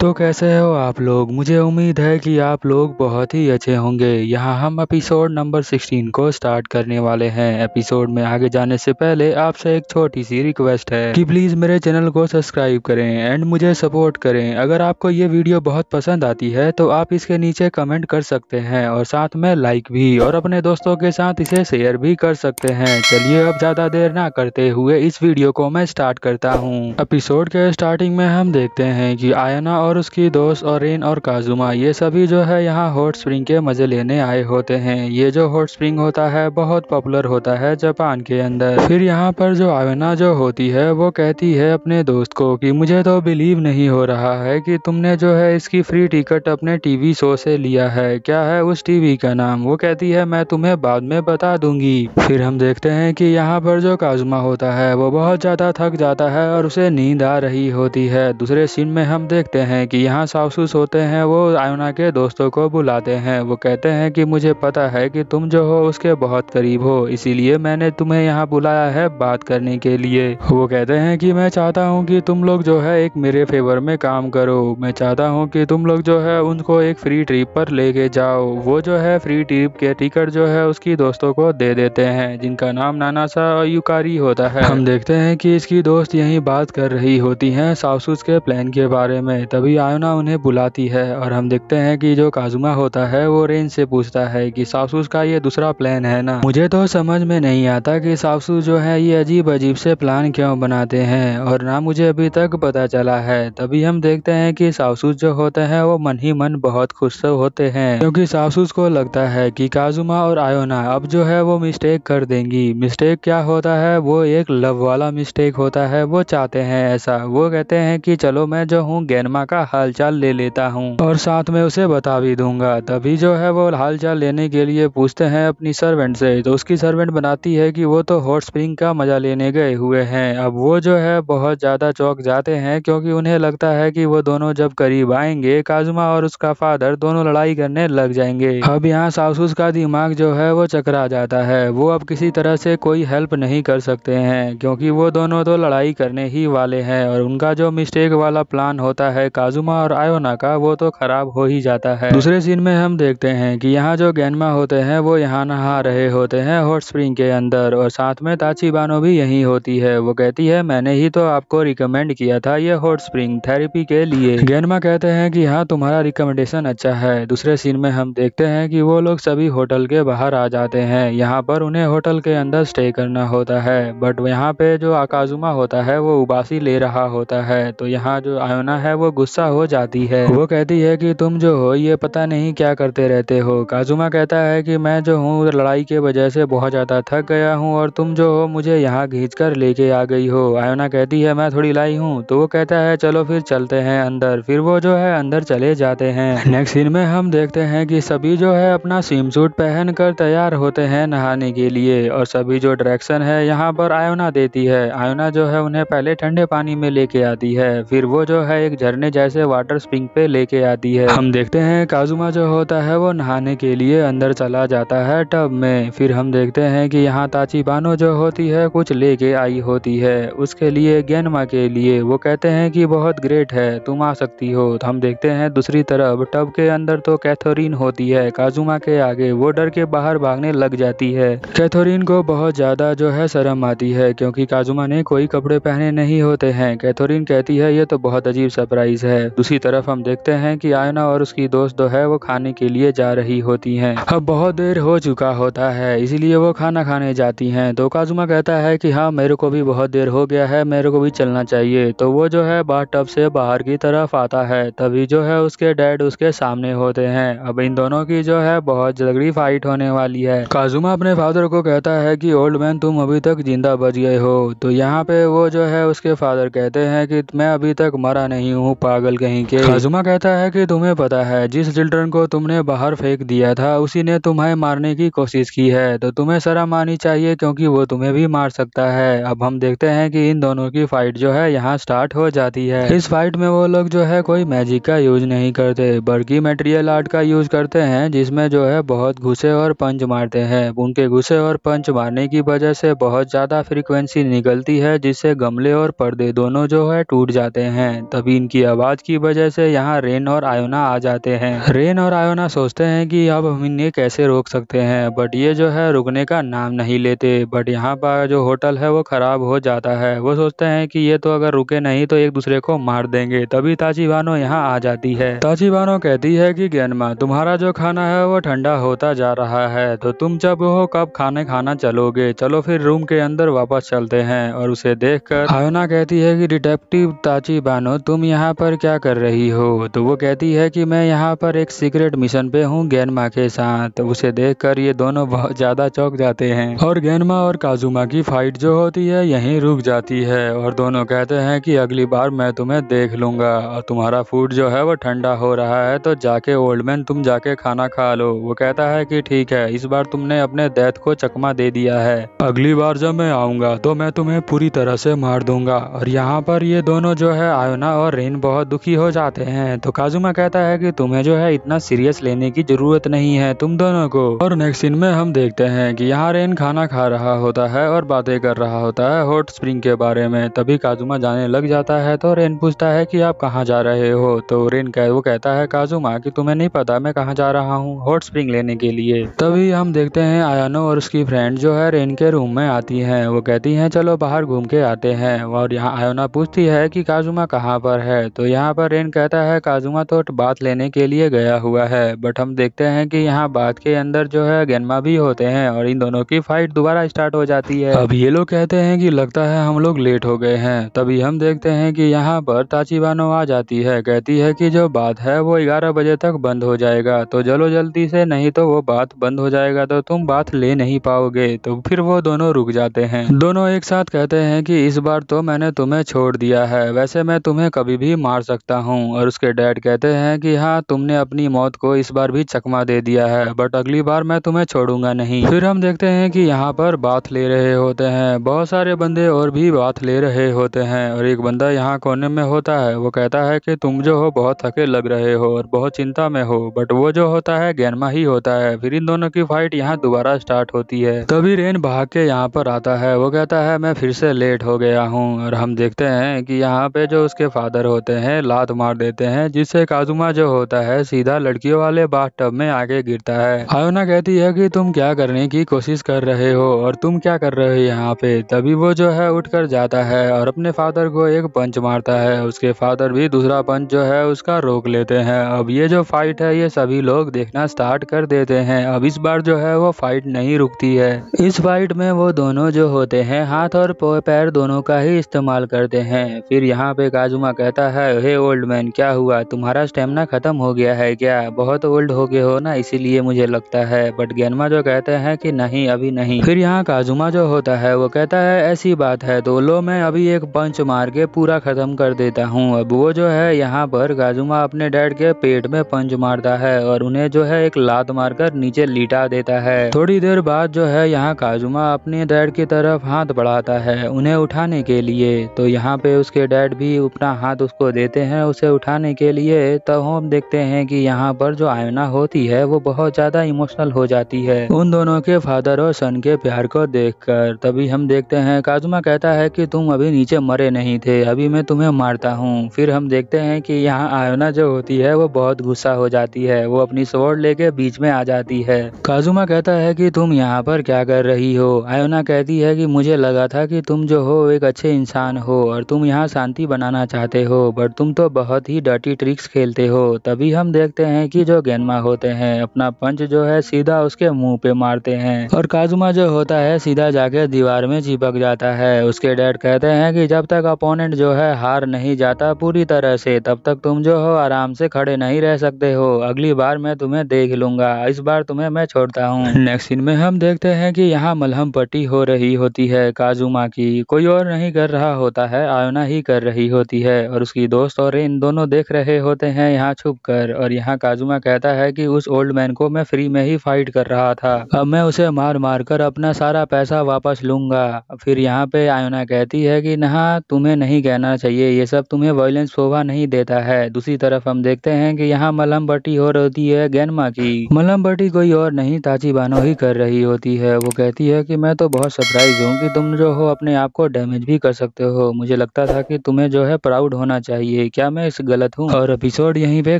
तो कैसे हो आप लोग। मुझे उम्मीद है कि आप लोग बहुत ही अच्छे होंगे। यहाँ हम एपिसोड नंबर 16 को स्टार्ट करने वाले हैं। एपिसोड में आगे जाने से पहले आपसे एक छोटी सी रिक्वेस्ट है कि प्लीज़ मेरे चैनल को सब्सक्राइब करें एंड मुझे सपोर्ट करें। अगर आपको ये वीडियो बहुत पसंद आती है तो आप इसके नीचे कमेंट कर सकते हैं और साथ में लाइक भी, और अपने दोस्तों के साथ इसे शेयर भी कर सकते हैं। चलिए अब ज़्यादा देर ना करते हुए इस वीडियो को मैं स्टार्ट करता हूँ। एपिसोड के स्टार्टिंग में हम देखते हैं कि आयना और उसकी दोस्त और रेन और काजुमा ये सभी जो है यहाँ हॉट स्प्रिंग के मजे लेने आए होते हैं। ये जो हॉट स्प्रिंग होता है बहुत पॉपुलर होता है जापान के अंदर। फिर यहाँ पर जो आयना जो होती है वो कहती है अपने दोस्त को कि मुझे तो बिलीव नहीं हो रहा है कि तुमने जो है इसकी फ्री टिकट अपने टीवी शो से लिया है। क्या है उस टीवी का नाम? वो कहती है मैं तुम्हें बाद में बता दूंगी। फिर हम देखते हैं कि यहाँ पर जो काजुमा होता है वो बहुत ज्यादा थक जाता है और उसे नींद आ रही होती है। दूसरे सीन में हम देखते हैं कि यहाँ सासुस होते हैं, वो आयना के दोस्तों को बुलाते हैं। वो कहते हैं कि मुझे पता है कि तुम जो हो उसके बहुत करीब हो, इसीलिए मैंने तुम्हें यहाँ बुलाया है बात करने के लिए। वो कहते हैं कि मैं चाहता हूँ कि तुम लोग जो है एक मेरे फेवर में काम करो। मैं चाहता हूँ कि तुम लोग जो है उनको एक फ्री ट्रिप पर लेके जाओ। वो जो है फ्री ट्रिप के टिकट जो है उसकी दोस्तों को दे देते हैं, जिनका नाम नानासा और युकारी होता है। हम देखते हैं कि इसकी दोस्त यही बात कर रही होती हैं सासुस के प्लान के बारे में। तभी आयना उन्हें बुलाती है और हम देखते हैं कि जो काजुमा होता है वो रेन से पूछता है कि सासुस का ये दूसरा प्लान है ना। मुझे तो समझ में नहीं आता कि सासुस जो है ये अजीब अजीब से प्लान क्यों बनाते हैं, और ना मुझे अभी तक पता चला है। तभी हम देखते हैं कि सासुस जो होते हैं वो मन ही मन बहुत खुश होते हैं, क्योंकि सासुस को लगता है कि काजुमा और आयोना अब जो है वो मिस्टेक कर देंगी। मिस्टेक क्या होता है? वो एक लव वाला मिस्टेक होता है। वो चाहते हैं ऐसा। वो कहते हैं कि चलो मैं जो हूँ गेनमा का हालचाल ले लेता हूँ और साथ में उसे बता भी दूंगा। तभी जो है वो हालचाल लेने के लिए पूछते हैं अपनी सर्वेंट से, तो उसकी सर्वेंट बनाती है कि वो तो हॉट स्प्रिंग का मजा लेने गए हुए हैं। अब वो जो है बहुत ज्यादा चौंक जाते हैं, क्योंकि उन्हें लगता है कि वो दोनों जब करीब आएंगे काजुमा और उसका फादर दोनों लड़ाई करने लग जाएंगे। अब यहाँ सासुस का दिमाग जो है वो चकरा जाता है। वो अब किसी तरह से कोई हेल्प नहीं कर सकते हैं, क्योंकि वो दोनों तो लड़ाई करने ही वाले हैं और उनका जो मिस्टेक वाला प्लान होता है काजुमा और आयोना का वो तो खराब हो ही जाता है। दूसरे सीन में हम देखते हैं कि यहाँ जो गेनमा होते हैं वो यहाँ नहा रहे होते हैं हॉट स्प्रिंग के अंदर, और साथ में ताचिबानो भी यहीं होती है। वो कहती है मैंने ही तो आपको रिकमेंड किया था ये हॉट स्प्रिंग थेरेपी के लिए। गेनमा कहते हैं कि हाँ तुम्हारा रिकमेंडेशन अच्छा है। दूसरे सीन में हम देखते हैं कि वो लोग सभी होटल के बाहर आ जाते हैं। यहाँ पर उन्हें होटल के अंदर स्टे करना होता है, बट यहाँ पे जो काजुमा होता है वो उबासी ले रहा होता है। तो यहाँ जो आयोना है वो गुस्सा हो जाती है। वो कहती है कि तुम जो हो ये पता नहीं क्या करते रहते हो। काजुमा कहता है कि मैं जो हूँ लड़ाई के वजह से बहुत ज्यादा थक गया हूँ और तुम जो हो मुझे यहाँ खींच कर लेके आ गई हो। आयोना कहती है मैं थोड़ी लाई हूँ। तो वो कहता है चलो फिर चलते हैं अंदर। फिर वो जो है अंदर चले जाते हैं। नेक्स्ट सीन में हम देखते हैं कि सभी जो है अपना स्विम सूट पहन कर तैयार होते हैं नहाने के लिए, और सभी जो डायरेक्शन है यहाँ पर आयोना देती है। आयोना जो है उन्हें पहले ठंडे पानी में लेके आती है, फिर वो जो है एक झरने जैसे वाटर स्प्रिंग पे लेके आती है। हम देखते हैं काजुमा जो होता है वो नहाने के लिए अंदर चला जाता है टब में। फिर हम देखते हैं कि यहाँ ताचिबानो जो होती है कुछ लेके आई होती है उसके लिए गेनमा के लिए। वो कहते हैं कि बहुत ग्रेट है, तुम आ सकती हो। तो हम देखते हैं दूसरी तरफ टब के अंदर तो कैथोरीन होती है काजुमा के आगे। वो डर के बाहर भागने लग जाती है। कैथोरीन को बहुत ज्यादा जो है शर्म आती है, क्योंकि काजुमा ने कोई कपड़े पहने नहीं होते हैं। कैथोरीन कहती है ये तो बहुत अजीब सरप्राइज है। दूसरी तरफ हम देखते हैं कि आयना और उसकी दोस्त जो है वो खाने के लिए जा रही होती हैं। अब बहुत देर हो चुका होता है इसलिए वो खाना खाने जाती हैं। तो काजुमा कहता है कि हाँ मेरे को भी बहुत देर हो गया है, मेरे को भी चलना चाहिए। तो वो जो है बाथ टब से बाहर की तरफ आता है। तभी जो है उसके डैड उसके सामने होते हैं। अब इन दोनों की जो है बहुत तगड़ी फाइट होने वाली है। काजुमा अपने फादर को कहता है कि ओल्ड मैन तुम अभी तक जिंदा बच गए हो। तो यहाँ पे वो जो है उसके फादर कहते हैं कि मैं अभी तक मरा नहीं हूँ पागल कहीं के। काजुमा कहता है कि तुम्हें पता है जिस चिल्ड्रन को तुमने बाहर फेंक दिया था उसी ने तुम्हें मारने की कोशिश की है, तो तुम्हें शर्म आनी चाहिए क्योंकि वो तुम्हें भी मार सकता है। अब हम देखते हैं कि इन दोनों की फाइट जो है यहाँ स्टार्ट हो जाती है। इस फाइट में वो लोग जो है कोई मैजिक का यूज नहीं करते बल्कि मटेरियल आर्ट का यूज करते हैं, जिसमें जो है बहुत घुसे और पंच मारते हैं। उनके घुसे और पंच मारने की वजह से बहुत ज्यादा फ्रीक्वेंसी निकलती है, जिससे गमले और पर्दे दोनों जो है टूट जाते हैं। तभी इनकी आवाज आवाज की वजह से यहाँ रेन और आयोना आ जाते हैं। रेन और आयोना सोचते हैं कि अब हम इन्हें कैसे रोक सकते हैं, बट ये जो है रुकने का नाम नहीं लेते। बट यहाँ पर जो होटल है वो खराब हो जाता है। वो सोचते हैं कि ये तो अगर रुके नहीं तो एक दूसरे को मार देंगे। तभी ताचिबानो यहाँ आ जाती है। ताचिबानो कहती है कि गेनमा, तुम्हारा जो खाना है वो ठंडा होता जा रहा है, तो तुम जब हो कब खाना चलोगे? चलो फिर रूम के अंदर वापस चलते हैं। और उसे देखकर आयोना कहती है कि डिटेक्टिव ताचिबानो, तुम यहाँ पर क्या कर रही हो? तो वो कहती है कि मैं यहाँ पर एक सीक्रेट मिशन पे हूँ गेनमा के साथ। उसे देखकर ये दोनों बहुत ज्यादा चौंक जाते हैं और गेनमा और काजुमा की फाइट जो होती है यहीं रुक जाती है। और दोनों कहते हैं कि अगली बार मैं तुम्हें देख लूंगा। और तुम्हारा फूड जो है वो ठंडा हो रहा है, तो जाके ओल्ड मैन तुम जाके खाना खा लो। वो कहता है कि ठीक है, इस बार तुमने अपने डेथ को चकमा दे दिया है, अगली बार जब मैं आऊंगा तो मैं तुम्हें पूरी तरह से मार दूंगा। और यहाँ पर ये दोनों जो है आयोना और रेन बहुत दुखी हो जाते हैं। तो काजुमा कहता है कि तुम्हें जो है इतना सीरियस लेने की जरूरत नहीं है तुम दोनों को। और नेक्स्ट सीन में हम देखते हैं कि यहाँ रेन खाना खा रहा होता है और बातें कर रहा होता है हॉट स्प्रिंग के बारे में। तभी काजुमा जाने लग जाता है। तो रेन पूछता है कि आप कहाँ जा रहे हो? तो वो कहता है काजुमा कि तुम्हें नहीं पता मैं कहाँ जा रहा हूँ? हॉट स्प्रिंग लेने के लिए। तभी हम देखते हैं आयानो और उसकी फ्रेंड जो है रेन के रूम में आती हैं। वो कहती हैं चलो बाहर घूम के आते हैं। और यहाँ आयोना पूछती है कि काजुमा कहाँ पर है? तो यहाँ पर रेन कहता है काजुमा तो बात लेने के लिए गया हुआ है। बट हम देखते हैं कि यहाँ बात के अंदर जो है गेनमा भी होते हैं और इन दोनों की फाइट दोबारा स्टार्ट हो जाती है। अब ये लोग कहते हैं कि लगता है हम लोग लेट हो गए हैं। तभी हम देखते हैं कि यहाँ पर ताचिबानो आ जाती है। कहती है कि जो बात है वो 11 बजे तक बंद हो जाएगा, तो चलो जल्दी से, नहीं तो वो बात बंद हो जाएगा तो तुम बात ले नहीं पाओगे। तो फिर वो दोनों रुक जाते हैं। दोनों एक साथ कहते हैं कि इस बार तो मैंने तुम्हें छोड़ दिया है, वैसे मैं तुम्हें कभी भी मार सकता हूँ। और उसके डैड कहते हैं कि हाँ, तुमने अपनी मौत को इस बार भी चकमा दे दिया है, बट अगली बार मैं तुम्हें छोड़ूंगा नहीं। फिर हम देखते हैं कि यहाँ पर बात ले रहे होते हैं बहुत सारे बंदे और भी बात ले रहे होते हैं। और एक बंदा यहाँ कोने में होता है। वो कहता है कि तुम जो हो बहुत थके लग रहे हो और बहुत चिंता में हो, बट वो जो होता है गेनमा ही होता है। फिर इन दोनों की फाइट यहाँ दोबारा स्टार्ट होती है। तभी रेन भाग के यहाँ पर आता है। वो कहता है मैं फिर से लेट हो गया हूँ। और हम देखते हैं कि यहाँ पे जो उसके फादर होते हैं लात मार देते हैं, जिससे काजुमा जो होता है सीधा लड़कियों वाले बाथटब में आके गिरता है। आयोना कहती है कि तुम क्या करने की कोशिश कर रहे हो और तुम क्या कर रहे हो यहाँ पे? तभी वो जो है उठकर जाता है और अपने फादर को एक पंच मारता है। उसके फादर भी दूसरा पंच जो है उसका रोक लेते हैं। अब ये जो फाइट है ये सभी लोग देखना स्टार्ट कर देते हैं। अब इस बार जो है वो फाइट नहीं रुकती है। इस फाइट में वो दोनों जो होते हैं हाथ और पैर दोनों का ही इस्तेमाल करते हैं। फिर यहाँ पे काजुमा कहता है हे ओल्ड मैन, क्या हुआ? तुम्हारा स्टेमिना खत्म हो गया है क्या? बहुत ओल्ड हो गए हो ना, इसीलिए मुझे लगता है। बट गेनमा जो कहते हैं कि नहीं, अभी नहीं। फिर यहाँ काजुमा जो होता है वो कहता है ऐसी बात है तो लो, मैं अभी एक पंच मार के पूरा खत्म कर देता हूँ। अब वो जो है यहाँ पर काजुमा अपने डैड के पेट में पंच मारता है और उन्हें जो है एक लात मारकर नीचे लिटा देता है। थोड़ी देर बाद जो है यहाँ काजुमा अपने डैड की तरफ हाथ बढ़ाता है उन्हें उठाने के लिए। तो यहाँ पे उसके डैड भी अपना हाथ उसको देते हैं उसे उठाने के लिए। तब हम देखते हैं कि यहाँ पर जो आयोना होती है वो बहुत ज्यादा इमोशनल हो जाती है उन दोनों के फादर और सन के प्यार को देखकर। तभी हम देखते हैं काजुमा कहता है कि तुम अभी नीचे मरे नहीं थे, अभी मैं तुम्हें मारता हूँ। फिर हम देखते हैं कि यहाँ आयोना जो होती है वो बहुत गुस्सा हो जाती है। वो अपनी स्वॉर्ड लेके बीच में आ जाती है। काजुमा कहता है कि तुम यहाँ पर क्या कर रही हो? आयोना कहती है कि मुझे लगा था कि तुम जो हो एक अच्छे इंसान हो और तुम यहाँ शांति बनाना चाहते हो, बट तुम तो बहुत ही डर्टी ट्रिक्स खेलते हो। तभी हम देखते हैं कि जो गेनमा होते हैं अपना पंच जो है सीधा उसके मुंह पे मारते हैं और काजुमा जो होता है सीधा जाके दीवार में चिपक जाता है। उसके डैड कहते हैं कि जब तक अपोनेंट जो है हार नहीं जाता पूरी तरह से, तब तक तुम जो हो आराम से खड़े नहीं रह सकते हो। अगली बार मैं तुम्हें देख लूंगा, इस बार तुम्हें मैं छोड़ता हूँ। नेक्स्ट सीन में हम देखते हैं कि यहाँ मलहम पट्टी हो रही होती है काजुमा की। कोई और नहीं कर रहा होता है, आयोना ही कर रही होती है और उसकी दोस्त और इन दोनों देख रहे होते हैं यहाँ छुप कर। और यहाँ काजुमा कहता है कि उस ओल्ड मैन को मैं फ्री में ही फाइट कर रहा था, अब मैं उसे मार मार कर अपना सारा पैसा वापस लूंगा। फिर यहाँ पे आयोना कहती है कि नहा, तुम्हें नहीं कहना चाहिए, ये सब तुम्हें वायलेंस शोभा नहीं देता है। दूसरी तरफ हम देखते हैं कि यहाँ मलहम पट्टी हो रही है गेनमा की। मलहम पट्टी कोई और नहीं ताचिबानो ही कर रही होती है। वो कहती है कि मैं तो बहुत सरप्राइज हूँ कि तुम जो हो अपने आप को डैमेज भी कर सकते हो। मुझे लगता था कि तुम्हें जो है प्राउड होना चाहिए चाहिए। क्या मैं इस गलत हूँ? और एपिसोड यहीं पे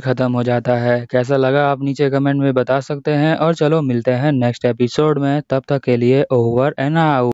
खत्म हो जाता है। कैसा लगा आप नीचे कमेंट में बता सकते हैं और चलो मिलते हैं नेक्स्ट एपिसोड में। तब तक के लिए ओवर एंड आउट।